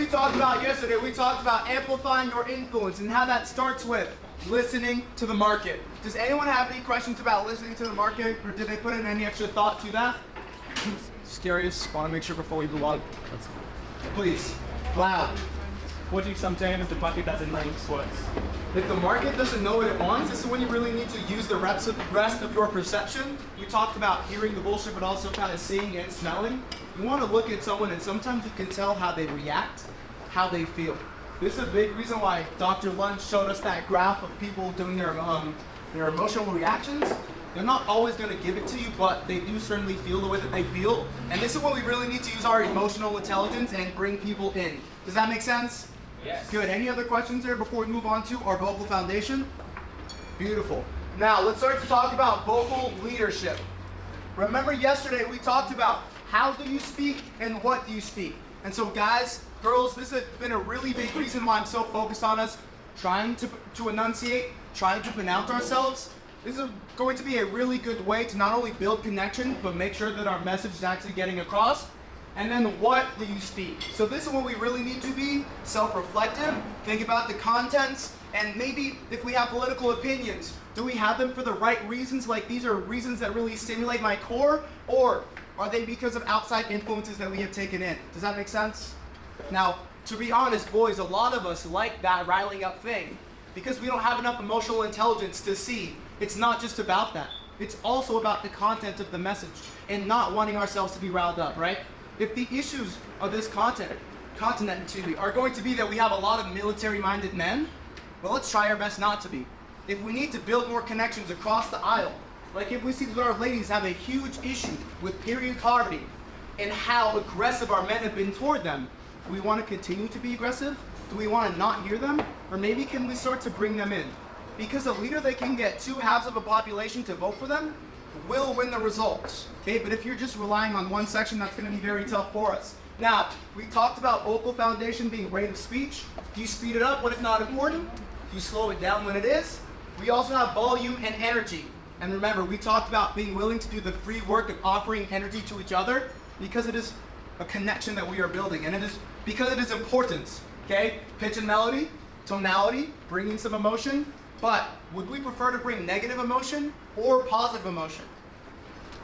talked about yesterday, we talked about amplifying your influence and how that starts with listening to the market. Does anyone have any questions about listening to the market, or did they put in any extra thought to that? Just curious, want to make sure before we move on. Please, loud. What do you sometimes if the market doesn't know what's? If the market doesn't know what it wants, this is when you really need to use the rest of your perception. We talked about hearing the bullshit, but also kind of seeing and smelling. You want to look at someone, and sometimes you can tell how they react, how they feel. This is a big reason why Dr. Lunch showed us that graph of people doing their emotional reactions. They're not always going to give it to you, but they do certainly feel the way that they feel. And this is when we really need to use our emotional intelligence and bring people in. Does that make sense? Yes. Good. Any other questions there before we move on to our vocal foundation? Beautiful. Now let's start to talk about vocal leadership. Remember yesterday we talked about how do you speak and what do you speak. And so guys, girls, this has been a really big reason why I'm so focused on us trying to enunciate, trying to pronounce ourselves. This is going to be a really good way to not only build connection, but make sure that our message is actually getting across. And then what do you speak? So this is what we really need to be self-reflective, think about the contents, and maybe if we have political opinions, do we have them for the right reasons? Like these are reasons that really stimulate my core, or are they because of outside influences that we have taken in? Does that make sense? Now, to be honest, boys, a lot of us like that riling up thing because we don't have enough emotional intelligence to see it's not just about that. It's also about the content of the message and not wanting ourselves to be riled up, right? If the issues of this continent, are going to be that we have a lot of military-minded men, well, let's try our best not to be. If we need to build more connections across the aisle, like if we see that our ladies have a huge issue with period poverty and how aggressive our men have been toward them, do we want to continue to be aggressive? Do we want to not hear them? Or maybe can we start to bring them in? Because a leader that can get 2/2 of a population to vote for them will win the results, okay? But if you're just relying on one section, that's gonna be very tough for us. Now, we talked about vocal foundation being rate of speech. Do you speed it up when it's not important? Do you slow it down when it is? We also have volume and energy. And remember, we talked about being willing to do the free work of offering energy to each other because it is a connection that we are building, and it is because it is important, okay? Pitch and melody, tonality, bringing some emotion. But would we prefer to bring negative emotion or positive emotion?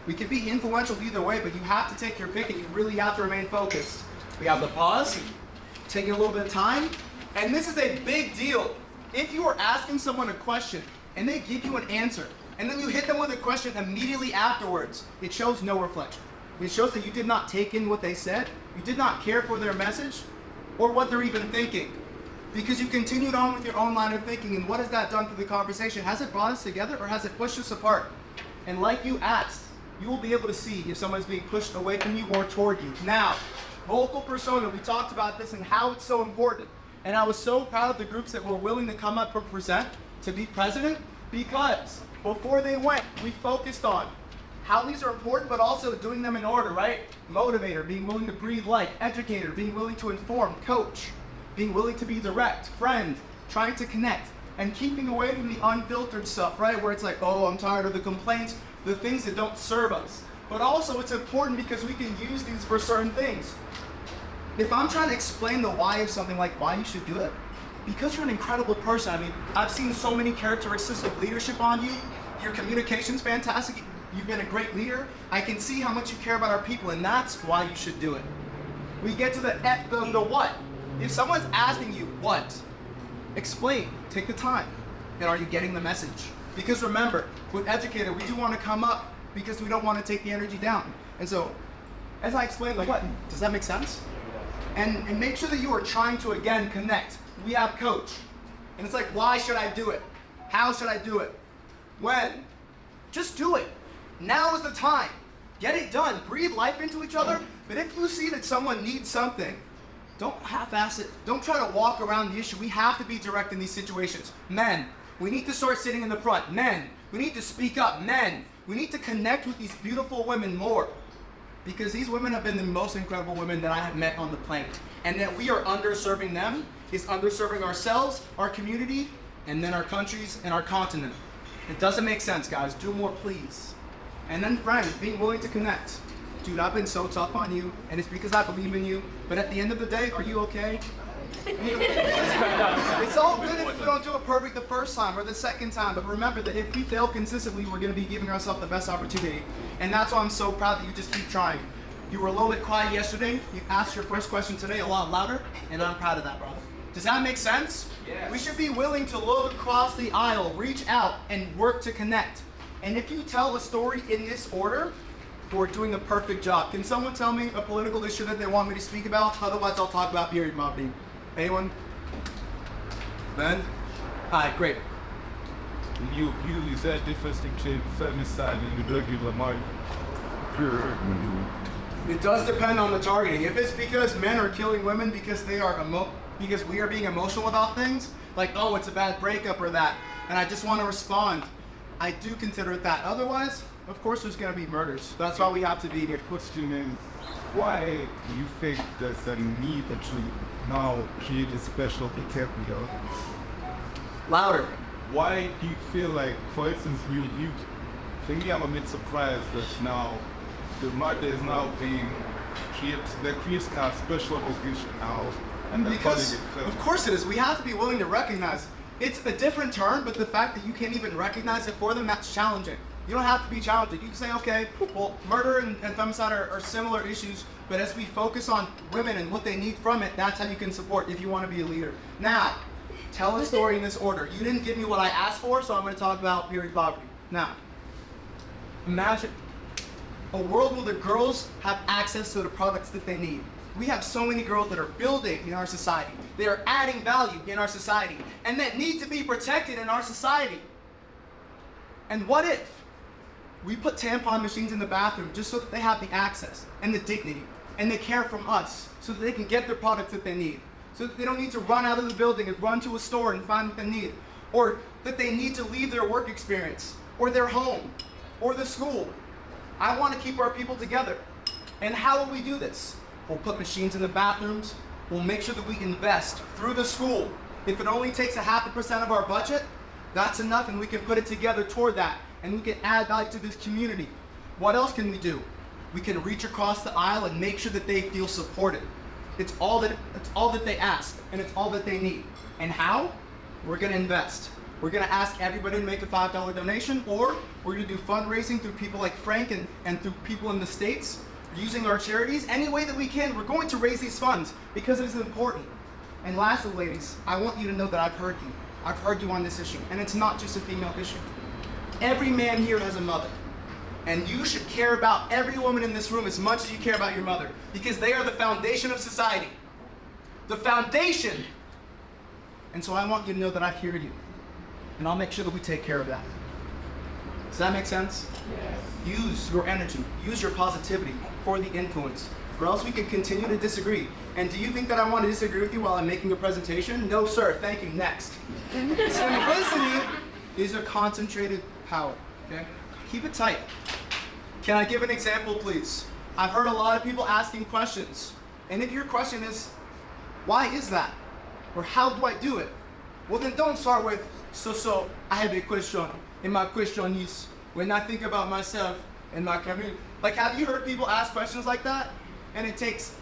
We can be influential either way, but you have to take your pick and you really have to remain focused. We have the pause, taking a little bit of time, and this is a big deal. If you are asking someone a question and they give you an answer, and then you hit them with a question immediately afterwards, it shows no reflection. It shows that you did not take in what they said, you did not care for their message, or what they're even thinking. Because you continued on with your own line of thinking, and what has that done for the conversation? Has it brought us together or has it pushed us apart? And like you asked, you will be able to see if someone's being pushed away from you or toward you. Now, vocal persona, we talked about this and how it's so important. And I was so proud of the groups that were willing to come up and present to be president, because before they went, we focused on how these are important, but also doing them in order, right? Motivator, being willing to breathe life. Educator, being willing to inform. Coach, being willing to be direct. Friend, trying to connect. And keeping away from the unfiltered stuff, right? Where it's like, oh, I'm tired of the complaints, the things that don't serve us. But also it's important because we can use these for certain things. If I'm trying to explain the why of something, like why you should do it, because you're an incredible person. I mean, I've seen so many characteristics of leadership on you. Your communication's fantastic. You've been a great leader. I can see how much you care about our people, and that's why you should do it. We get to the what. If someone's asking you what, explain, take the time, and are you getting the message? Because remember, with educator, we do want to come up because we don't want to take the energy down. And so, as I explained, like what, does that make sense? And make sure that you are trying to, again, connect. We have coach, and it's like, why should I do it? How should I do it? When? Just do it. Now is the time. Get it done. Breathe life into each other. But if you see that someone needs something, don't half-ass it. Don't try to walk around the issue. We have to be direct in these situations. Men, we need to start sitting in the front. Men, we need to speak up. Men, we need to connect with these beautiful women more. Because these women have been the most incredible women that I have met on the planet. And that we are underserving them is underserving ourselves, our community, and then our countries and our continent. It doesn't make sense, guys. Do more, please. And then friends, being willing to connect. dude, I've been so tough on you, and it's because I believe in you, but at the end of the day, are you okay? It's all good if we don't do it perfect the first time or the second time, but remember that if we fail consistently, we're going to be giving ourselves the best opportunity. And that's why I'm so proud that you just keep trying. You were a little bit quiet yesterday. You asked your first question today a lot louder, and I'm proud of that, brother. Does that make sense? Yes. We should be willing to look across the aisle, reach out, and work to connect. And if you tell a story in this order, we're doing a perfect job. Can someone tell me a political issue that they want me to speak about? Otherwise, I'll talk about period poverty. Anyone? Ben? Hi, great. You said different to femicide and you regular market. It does depend on the targeting. If it's because men are killing women because they are because we are being emotional about things, like, oh, it's a bad breakup or that, and I just want to respond, I do consider it that. Otherwise, of course, there's going to be murders. That's why we have to be here. Question is, why do you think there's a need to now create a special vocabulary? Louder. Why do you feel like, for instance, you think I'm a bit surprised that now the market is now being created, they're creating a special occasion now, and they're calling Because, it film. of course it is. We have to be willing to recognize. It's a different term, but the fact that you can't even recognize it for them, that's challenging. You don't have to be challenging. You can say, okay, well, murder and femicide are similar issues, but as we focus on women and what they need from it, that's how you can support if you want to be a leader. Now, tell a story in this order. You didn't give me what I asked for, so I'm going to talk about period poverty. Now, imagine a world where the girls have access to the products that they need. We have so many girls that are building in our society. They are adding value in our society, and that need to be protected in our society. And what if we put tampon machines in the bathroom just so that they have the access and the dignity and the care from us so that they can get the products that they need, so that they don't need to run out of the building and run to a store and find what they need, or that they need to leave their work experience or their home or the school. I want to keep our people together. And how will we do this? We'll put machines in the bathrooms. We'll make sure that we invest through the school. If it only takes 0.5% of our budget, that's enough, and we can put it together toward that, and we can add value to this community. What else can we do? We can reach across the aisle and make sure that they feel supported. It's all that they ask, and it's all that they need. And how? We're going to invest. We're going to ask everybody to make a $5 donation, or we're going to do fundraising through people like Frank and through people in the States, using our charities. Any way that we can, we're going to raise these funds because it is important. And lastly, ladies, I want you to know that I've heard you. I've heard you on this issue, and it's not just a female issue. Every man here has a mother, and you should care about every woman in this room as much as you care about your mother, because they are the foundation of society. The foundation. And so I want you to know that I hear you, and I'll make sure that we take care of that. Does that make sense? Yes. Use your energy, use your positivity for the influence, or else we can continue to disagree. And do you think that I want to disagree with you while I'm making a presentation? No, sir. Thank you. Next. Simplicity is a concentrated power. Okay? Keep it tight. Can I give an example, please? I've heard a lot of people asking questions. And if your question is, why is that? Or how do I do it? Well, then don't start with, so, I have a question. And my question is, when I think about myself and my community. Like, have you heard people ask questions like that? And it takes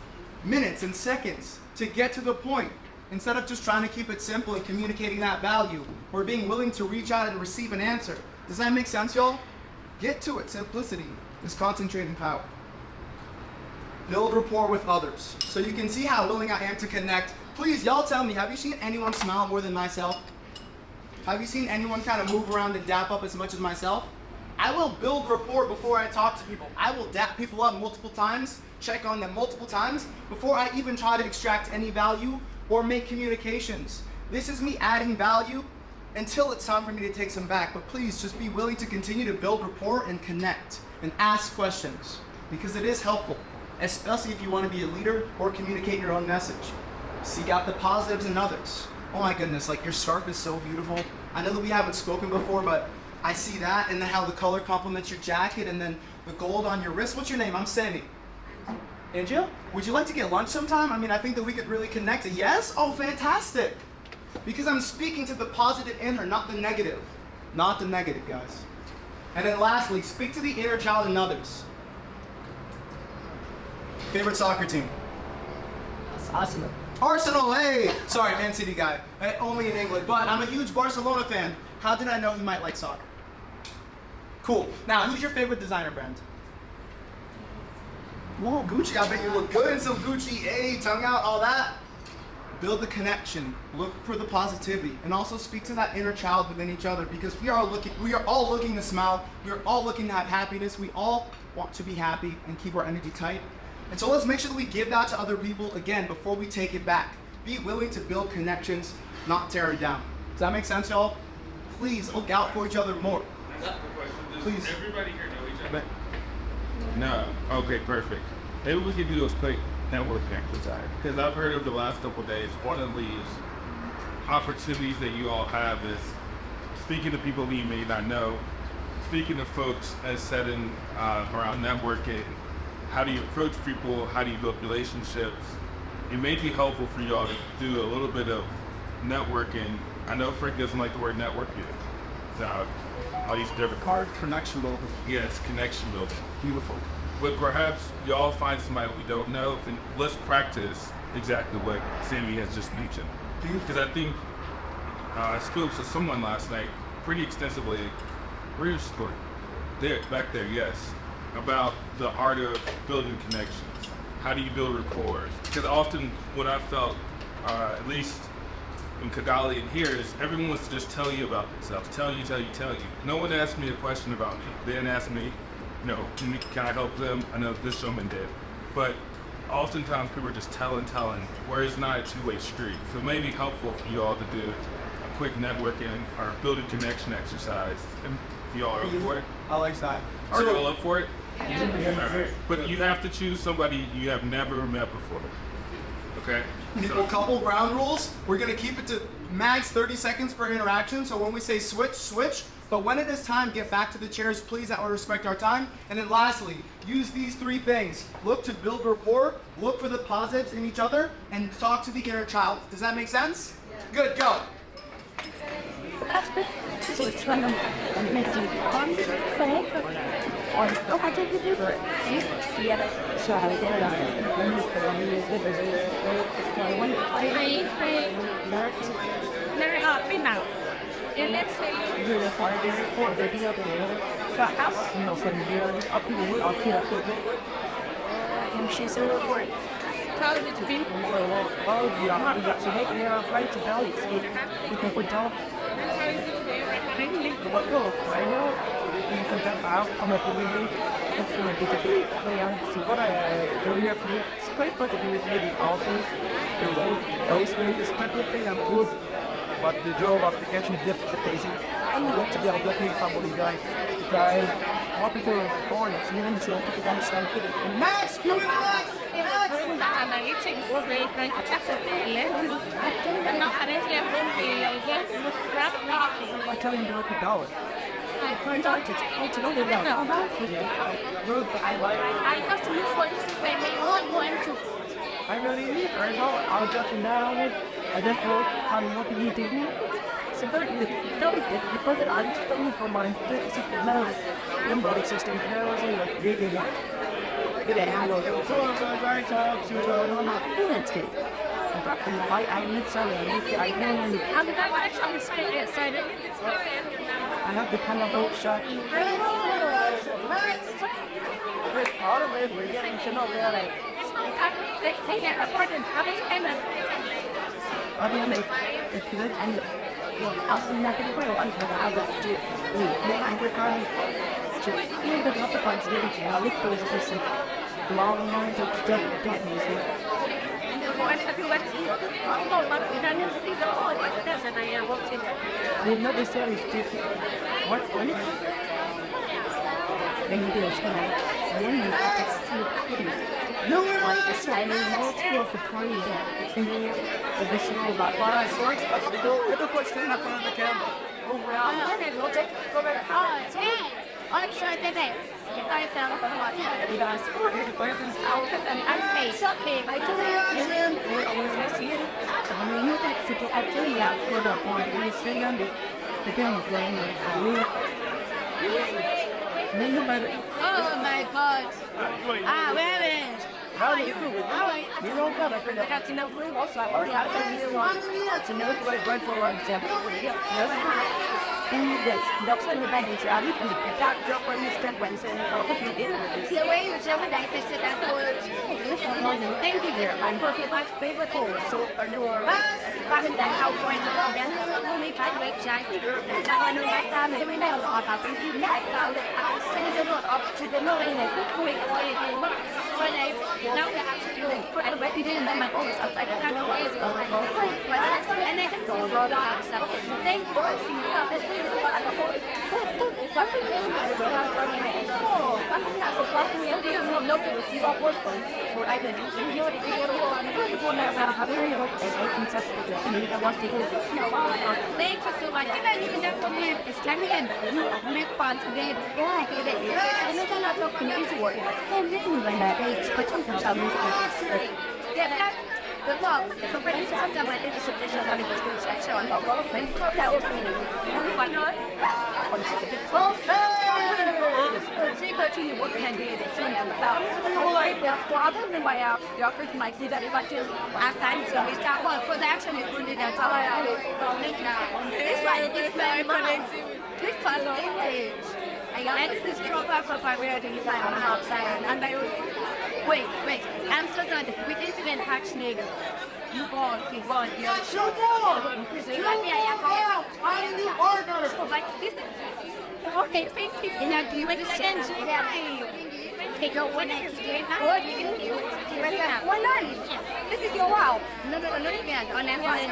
minutes and seconds to get to the point. Instead of just trying to keep it simple and communicating that value, or being willing to reach out and receive an answer. Does that make sense, y'all? Get to it. Simplicity is concentrating power. Build rapport with others. So you can see how willing I am to connect. Please, y'all tell me, have you seen anyone smile more than myself? Have you seen anyone kind of move around and dap up as much as myself? I will build rapport before I talk to people. I will dap people up multiple times, check on them multiple times, before I even try to extract any value or make communications. This is me adding value until it's time for me to take some back. But please, just be willing to continue to build rapport and connect and ask questions, because it is helpful, especially if you want to be a leader or communicate your own message. Seek out the positives in others. Oh my goodness, like your scarf is so beautiful. I know that we haven't spoken before, but I see that, and then how the color complements your jacket, and then the gold on your wrist. What's your name? I'm Sammy. Angel? Would you like to get lunch sometime? I mean, I think that we could really connect. Yes? Oh, fantastic. Because I'm speaking to the positive in her, not the negative. Not the negative, guys. And then lastly, speak to the inner child in others. Favorite soccer team? Arsenal. Arsenal, hey! Sorry, Man City guy. Only in England, but I'm a huge Barcelona fan. How did I know you might like soccer? Cool. Now, who's your favorite designer brand? Whoa, Gucci. I bet you look good in some Gucci. Hey, tongue out, all that. Build the connection. Look for the positivity, and also speak to that inner child within each other, because we are all looking to smile. We are all looking to have happiness. We all want to be happy and keep our energy tight. And so let's make sure that we give that to other people again before we take it back. Be willing to build connections, not tear it down. Does that make sense, y'all? Please look out for each other more. Please. Does everybody here know each other? No. Okay, perfect. Maybe we could do those quick networking exercise, because I've heard of the last couple of days, one of these opportunities that you all have is speaking to people that you may not know, speaking to folks as setting around networking. How do you approach people? How do you build relationships? It may be helpful for y'all to do a little bit of networking. I know Frank doesn't like the word networking, so I'll use different cards. Connection building. Yes, connection building. Beautiful. But perhaps y'all find somebody we don't know, and let's practice exactly what Sammy has just mentioned. Because I think I spoke to someone last night pretty extensively. Where's your story? There, back there, yes. About the art of building connections. How do you build rapport? Because often what I felt, at least in Kigali and here, is everyone wants to just tell you about themselves. Tell you. No one asked me a question about me. They didn't ask me, can I help them? I know this gentleman did. But oftentimes people are just telling, where it's not a two-way street. So it may be helpful for you all to do a quick networking or building connection exercise. If you all are up for it. I like that. Are you all up for it? Yeah. All right. But you have to choose somebody you have never met before. Okay? A couple ground rules. We're gonna keep it to max 30 seconds per interaction. So when we say switch, switch. But when it is time, get back to the chairs, please. That will respect our time. And then lastly, use these three things. Look to build rapport, look for the positives in each other, and talk to the inner child. Does that make sense? Yeah. Good, go. So it's kind of makes you confident or so I take it different. Yeah. So I get it on. Let's say you're the hardest for the deal so how from here up to the up here and she's a report. How did it be? Well, you have to make me right to tell you because we don't really what will I know you can jump out from a really it's going to be the big see what I do here it's quite fun to do with maybe also those really special thing I'm good. But the job of the kitchen is different facing. And you want to be able to look at somebody guys. What people are born, it's even so people understand it. Max, you relax! I tell him to look at dollars. I have to look for this if I may not want to. I really need right now. I'll just now. I just work on what you do. So very good. Because I'm studying for my limbic system. Like really good at how to do I need something. I have to come up with shot. Part of it, we're getting to know where I mean, it's good and also nothing for one for how to do. I work on even the other parts of it. I look for this person long to get music. We've not necessarily what when it then you do it then you have to see no like the signing multiple for party additional about why sorts of the stand up in front of the camera. Overall, we'll take go back. I tried that. I found a lot. You guys, weapons out and I'm face. Okay, I do it. I see it. I mean, you have to actually for the point. You see them. The game is playing. Oh my God. Where is? How are you? You don't come. I got to know pretty well, so I already have to know to know the right word for example. And this, that's what we're going to do. I'm going to talk to your step when saying, the way you tell me that I said that was, thank you there. I'm working my favorite hole. So, your having that how points of the band, only five weeks, I think. I know my time, every day, I'll have to do that. I'll send it up to the morning, and quick, when I now I have to do it, I already did my own stuff. I don't know ways of my own, and I just don't roll out stuff. Thank you for seeing Thank you so much. Even if you for me, it's like again, make fun today. Yeah, I know that I'm not community work. Same thing like that. It's potential music. Yeah, the top, the British after my education on the school section on the wall, and that was me. Why not? To you what can do it soon about all right rather than my doctors might see that if I just ask time to be start work because actually really that's all I have this very connected this part of English and this is proper for priority on outside and I wait I'm so sorry we didn't even touch nigga you want you're so down you want me I am the order so like this okay, thank you. And now, do you understand that take your one next game? Or you can do it. Why not? This is your wow. No, again. On that one,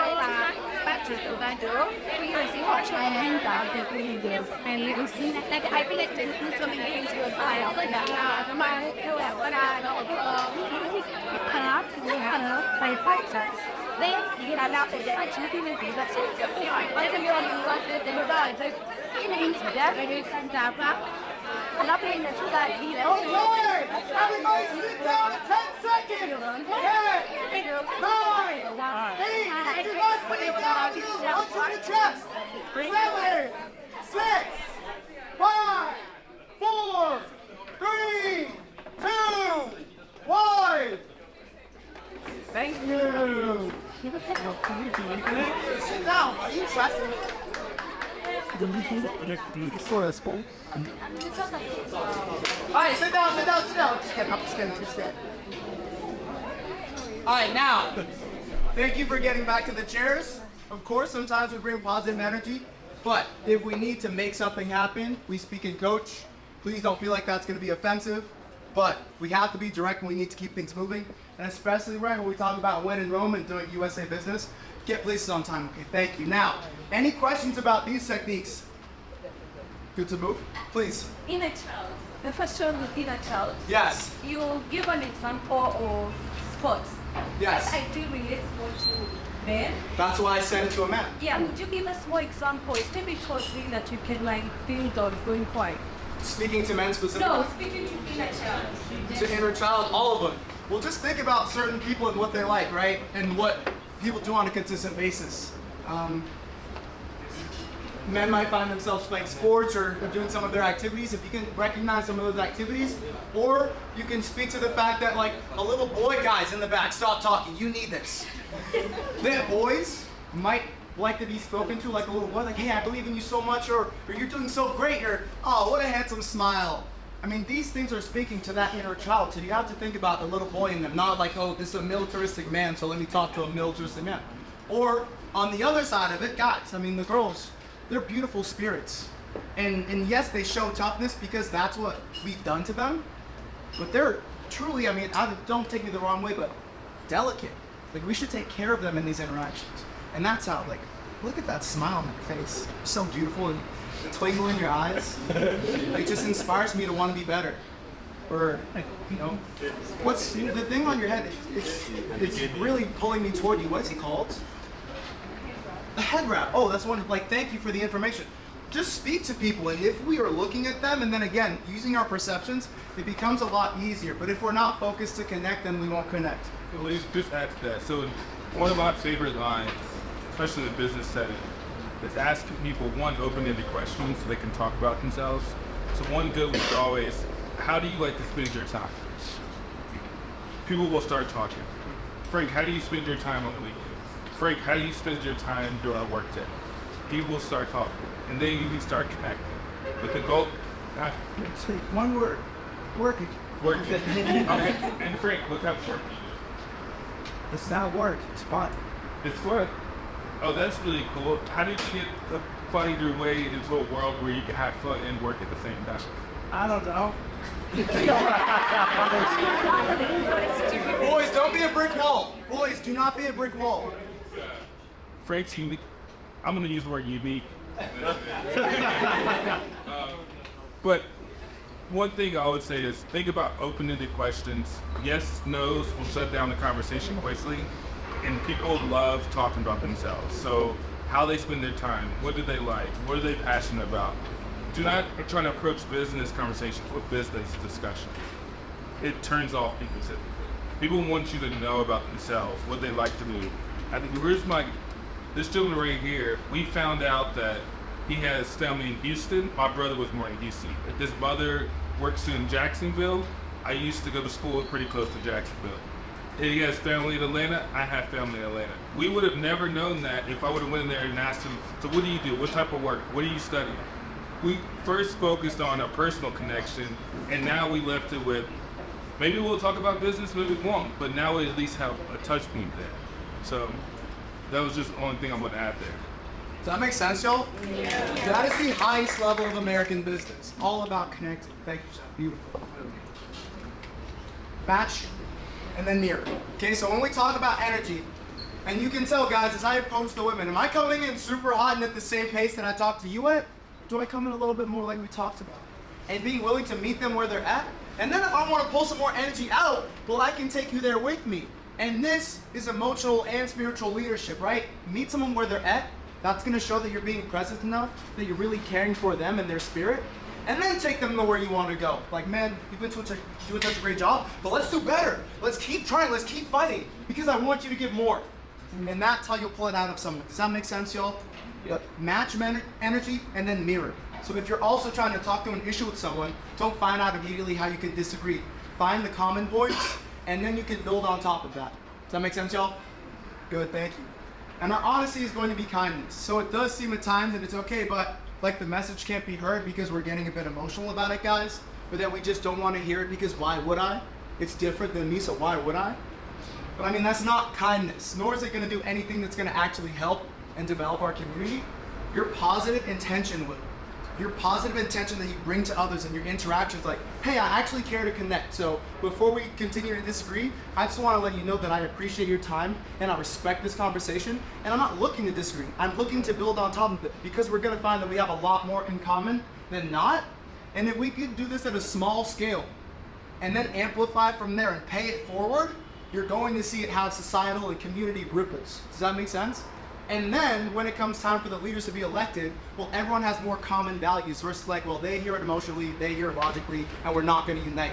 back to the battle. We are seeing our hand out that we do. And you see that, like, I feel like there's so many things to apply. Like that. My, what I know, by fighter. Then, you get out of there. I just didn't do that. Why don't you want to do that? Definitely nothing that you got either. Okay, everybody sit down 10 seconds. 10, 9, 8, do not put it down onto the chest. 7, 6, 5, 4, 3, 2, 1. Thank you. Sit down. Are you trusting me? For a school. Alright, sit down. Just kidding. Alright, now, thank you for getting back to the chairs. Of course, sometimes we bring positive energy, but if we need to make something happen, we speak in coach. Please don't feel like that's going to be offensive, but we have to be direct and we need to keep things moving. And especially right when we talk about when in Rome and doing USA business, get places on time. Okay, thank you. Now, any questions about these techniques? Good to move? Please. In a child, the first one would be a child. Yes. You give an example of sports. Yes. I do relate sports to men. That's why I sent it to a man. Yeah, would you give us more examples? Tell me something that you can like build on going forward. Speaking to men specifically? No, speaking to inner child. To inner child, all of them. Well, just think about certain people and what they like, right? And what people do on a consistent basis. Men might find themselves playing sports or doing some of their activities. If you can recognize some of those activities, or you can speak to the fact that like a little boy guy's in the back, stop talking, you need this. Then boys might like to be spoken to like a little boy, like, hey, I believe in you so much, or you're doing so great, or oh, what a handsome smile. I mean, these things are speaking to that inner child, so you have to think about the little boy in them, not like, oh, this is a militaristic man, so let me talk to a militaristic man. Or on the other side of it, guys, I mean, the girls, they're beautiful spirits. And yes, they show toughness because that's what we've done to them, but they're truly, I mean, don't take me the wrong way, but delicate. Like, we should take care of them in these interactions. And that's how, like, look at that smile on their face. So beautiful, and the twinkle in your eyes. It just inspires me to want to be better. Or, you know, what's the thing on your head? It's really pulling me toward you. What is it called? A head wrap. Oh, that's one. Like, thank you for the information. Just speak to people, and if we are looking at them, and then again, using our perceptions, it becomes a lot easier. But if we're not focused to connect, then we won't connect. Well, just add to that. So one of my favorite lines, especially in the business setting, is asking people, one, open-ended questions so they can talk about themselves. So one good was always, how do you like to spend your time? people will start talking. Frank, how do you spend your time on the weekend? Frank, how do you spend your time during our work day? People will start talking, and then you can start connecting. But the goal, Say one word. Working. working. Okay. And Frank, look up work. It's not work. It's fun. It's fun. Oh, that's really cool. How did you find your way into a world where you can have fun and work at the same time? I don't know. Boys, don't be a brick wall. Boys, do not be a brick wall. Frank's unique. I'm going to use the word unique. But one thing I would say is think about open-ended questions. Yes, no's will shut down the conversation quickly, and people love talking about themselves. So how they spend their time, what do they like, what are they passionate about? Do not try to approach business conversations with business discussion. It turns off people's head. People want you to know about themselves, what they like to do. I think this gentleman right here, we found out that he has family in Houston. My brother was born in Houston. His mother works in Jacksonville. I used to go to school pretty close to Jacksonville. He has family in Atlanta. I have family in Atlanta. We would have never known that if I would have went in there and asked him, so what do you do? What type of work? What do you study? We first focused on a personal connection, and now we left it with, maybe we'll talk about business, maybe we won't, but now we at least have a touch point there. So that was just the only thing I'm going to add there. Does that make sense, y'all? Yeah. That is the highest level of American business. All about connecting. Thank you, Sean. Beautiful. Match, and then mirror. Okay, so when we talk about energy, and you can tell, guys, as I approach the women, am I coming in super hot and at the same pace that I talk to you at? Do I come in a little bit more like we talked about? And being willing to meet them where they're at? And then if I want to pull some more energy out, well, I can take you there with me. And this is emotional and spiritual leadership, right? Meet someone where they're at. That's going to show that you're being present enough, that you're really caring for them and their spirit. And then take them to where you want to go. Like, man, you've been doing such a great job, but let's do better. Let's keep trying. Let's keep fighting because I want you to give more. And that's how you'll pull it out of someone. Does that make sense, y'all? Yep. Match energy and then mirror. So if you're also trying to talk to an issue with someone, don't find out immediately how you can disagree. Find the common points, and then you can build on top of that. Does that make sense, y'all? Good, thank you. And our honesty is going to be kindness. So it does seem at times that it's okay, but like the message can't be heard because we're getting a bit emotional about it, guys. But then we just don't want to hear it because why would I? It's different than me, so why would I? But I mean, that's not kindness, nor is it going to do anything that's going to actually help and develop our community. Your positive intention will. Your positive intention that you bring to others in your interactions, like, hey, I actually care to connect. So before we continue to disagree, I just want to let you know that I appreciate your time and I respect this conversation. And I'm not looking to disagree. I'm looking to build on top of it because we're going to find that we have a lot more in common than not. And if we could do this at a small scale and then amplify from there and pay it forward, you're going to see it have societal and community ripples. Does that make sense? And then when it comes time for the leaders to be elected, well, everyone has more common values versus like, well, they hear it emotionally, they hear it logically, and we're not going to unite.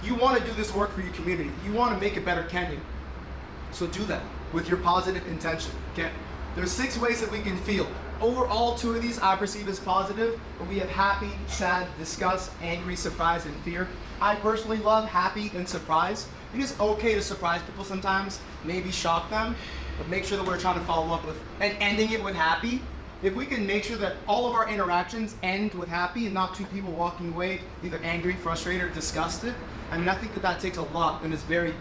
You want to do this work for your community. You want to make it better, can you? So do that with your positive intention, okay? There's 6 ways that we can feel. Overall, 2 of these I perceive as positive, but we have happy, sad, disgust, angry, surprise, and fear. I personally love happy and surprise. It is okay to surprise people sometimes, maybe shock them, but make sure that we're trying to follow up with and ending it with happy. If we can make sure that all of our interactions end with happy and not 2 people walking away either angry, frustrated, or disgusted, I mean, I think that takes a lot and is very,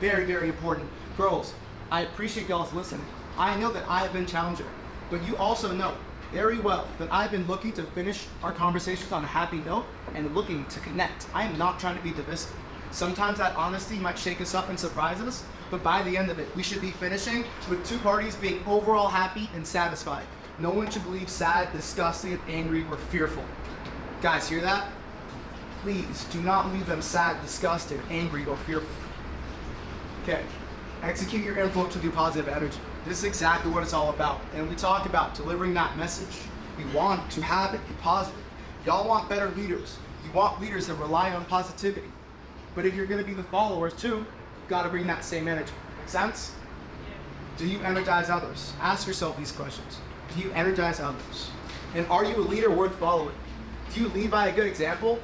very, very important. Girls, I appreciate y'all's listening. I know that I have been challenging, but you also know very well that I've been looking to finish our conversations on a happy note and looking to connect. I am not trying to be divisive. Sometimes that honesty might shake us up and surprise us, but by the end of it, we should be finishing with 2 parties being overall happy and satisfied. No one should leave sad, disgusted, angry, or fearful. Guys, hear that? Please do not leave them sad, disgusted, angry, or fearful. Okay, execute your influence with your positive energy. This is exactly what it's all about. And we talk about delivering that message. We want to have it be positive. Y'all want better leaders. You want leaders that rely on positivity. But if you're going to be the followers too, you've got to bring that same energy. Make sense? Do you energize others? Ask yourself these questions. Do you energize others? And are you a leader worth following? Do you lead by a good example?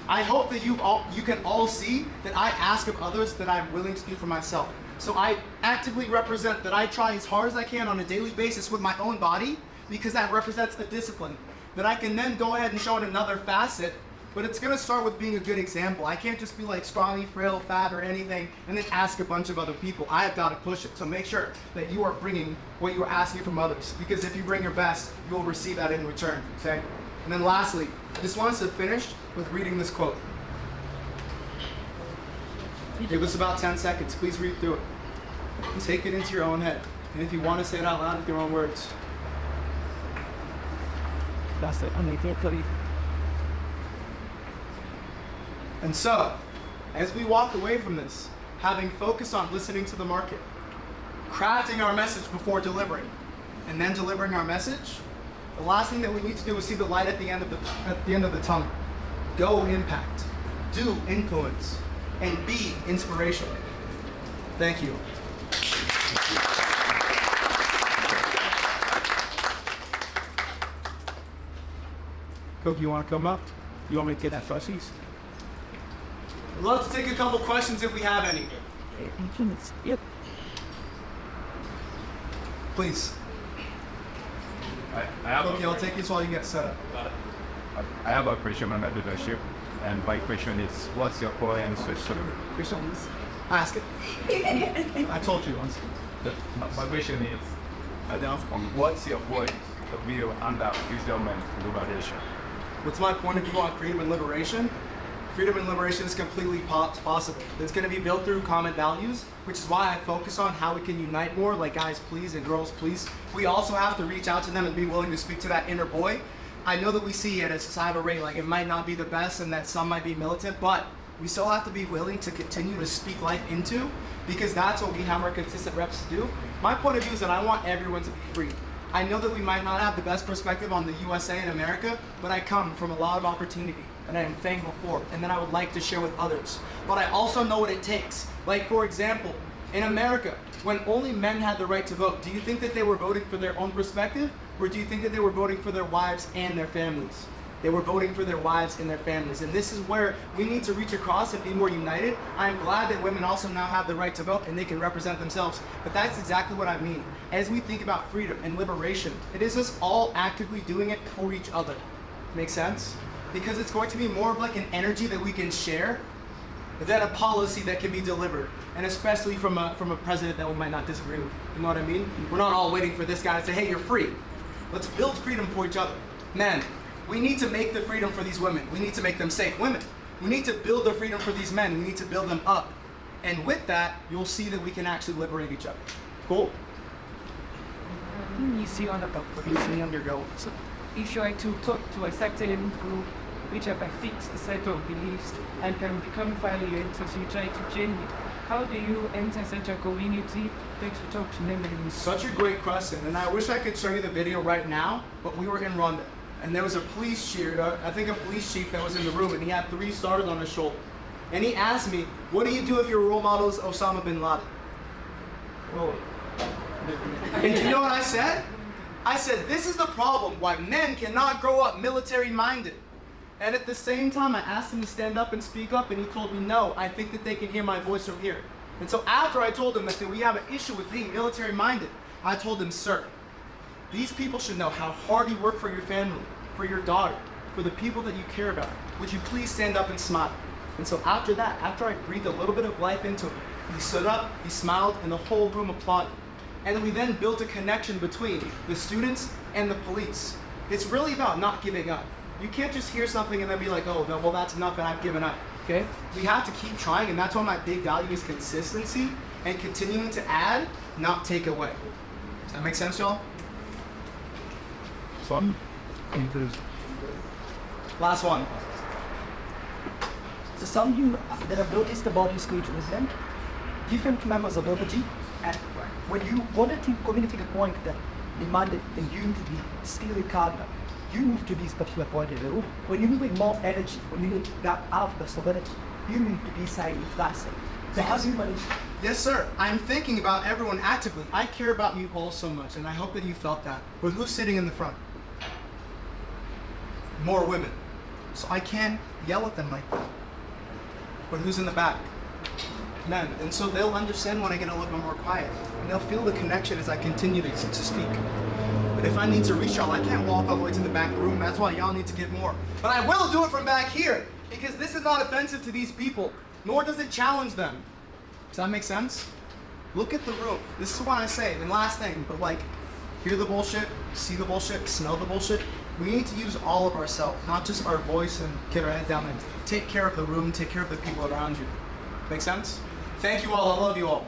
I hope that you can all see that I ask of others that I'm willing to do for myself. So I actively represent that I try as hard as I can on a daily basis with my own body, because that represents a discipline that I can then go ahead and show in another facet. But it's gonna start with being a good example. I can't just be like scrawny, frail, fat, or anything, and then ask a bunch of other people. I have got to push it. So make sure that you are bringing what you are asking from others, because if you bring your best, you will receive that in return, okay? And then lastly, I just want us to finish with reading this quote. Give us about 10 seconds. Please read through it. Take it into your own head. And if you want to say it out loud with your own words. That's the only thing for you. And so, as we walk away from this, having focused on listening to the market, crafting our message before delivering, and then delivering our message, the last thing that we need to do is see the light at the end of the tunnel. Go impact, do influence, and be inspirational. Thank you. Coke, you want to come up? You want me to get that fuzzies? I'd love to take a couple questions if we have any. Yep. Please. I have Okay, I'll take this while you get set up. I have a question on leadership, and my question is, what's your core and social? Questions? Ask it. I told you once. My question is, what's your point of view on that freedom and liberation? What's my point of view on freedom and liberation? Freedom and liberation is completely possible. It's going to be built through common values, which is why I focus on how we can unite more, like guys please and girls please. We also have to reach out to them and be willing to speak to that inner boy. I know that we see at a societal rate, like it might not be the best and that some might be militant, but we still have to be willing to continue to speak life into, because that's what we have our consistent reps to do. My point of view is that I want everyone to be free. I know that we might not have the best perspective on the USA and America, but I come from a lot of opportunity, and I am thankful for it, and then I would like to share with others. But I also know what it takes. Like, for example, in America, when only men had the right to vote, do you think that they were voting for their own perspective, or do you think that they were voting for their wives and their families? They were voting for their wives and their families. And this is where we need to reach across and be more united. I'm glad that women also now have the right to vote and they can represent themselves. But that's exactly what I mean. As we think about freedom and liberation, it is us all actively doing it for each other. Make sense? Because it's going to be more of like an energy that we can share than a policy that can be delivered. And especially from a president that we might not disagree with. You know what I mean? We're not all waiting for this guy to say, hey, you're free. Let's build freedom for each other. Men, we need to make the freedom for these women. We need to make them safe. Women, we need to build the freedom for these men. We need to build them up. And with that, you'll see that we can actually liberate each other. Cool. You see on the top, you see on your goals. If you are to talk to a certain group which have a fixed set of beliefs and can become violent as you try to change it, how do you enter such a community to talk to them? Such a great question, and I wish I could show you the video right now, but we were in Rwanda, and there was a police chief, I think a police chief that was in the room, and he had 3 stars on his shoulder. And he asked me, what do you do if your role model is Osama bin Laden? Whoa. And you know what I said? I said, this is the problem why men cannot grow up military-minded. And at the same time, I asked him to stand up and speak up, and he told me, no, I think that they can hear my voice from here. And so after I told him that we have an issue with being military-minded, I told him, sir, these people should know how hard you work for your family, for your daughter, for the people that you care about. Would you please stand up and smile? And so after that, after I breathed a little bit of life into him, he stood up, he smiled, and the whole room applauded. And we then built a connection between the students and the police. It's really about not giving up. You can't just hear something and then be like, oh, no, well, that's enough and I've given up, okay? We have to keep trying, and that's why my big value is consistency and continuing to add, not take away. Does that make sense, y'all? Fun. Last one. So something that I've noticed about your speech was that different members of OPG, and when you wanted to communicate a point that demanded you to be still calm, you move to this particular point in the room. When you move with more energy, when you need that out of the stability, you move to this side with faster. So how do you manage? Yes, sir. I'm thinking about everyone actively. I care about you all so much, and I hope that you felt that. But who's sitting in the front? More women. So I can't yell at them like that. But who's in the back? Men. And so they'll understand when I get a little bit more quiet. And they'll feel the connection as I continue to speak. But if I need to reach y'all, I can't walk all the way to the back of the room. That's why y'all need to give more. But I will do it from back here, because this is not offensive to these people, nor does it challenge them. Does that make sense? Look at the room. This is what I say. And last thing, but like, hear the bullshit, see the bullshit, smell the bullshit. We need to use all of ourselves, not just our voice, and get our head down and take care of the room, take care of the people around you. Make sense? Thank you all. I love you all.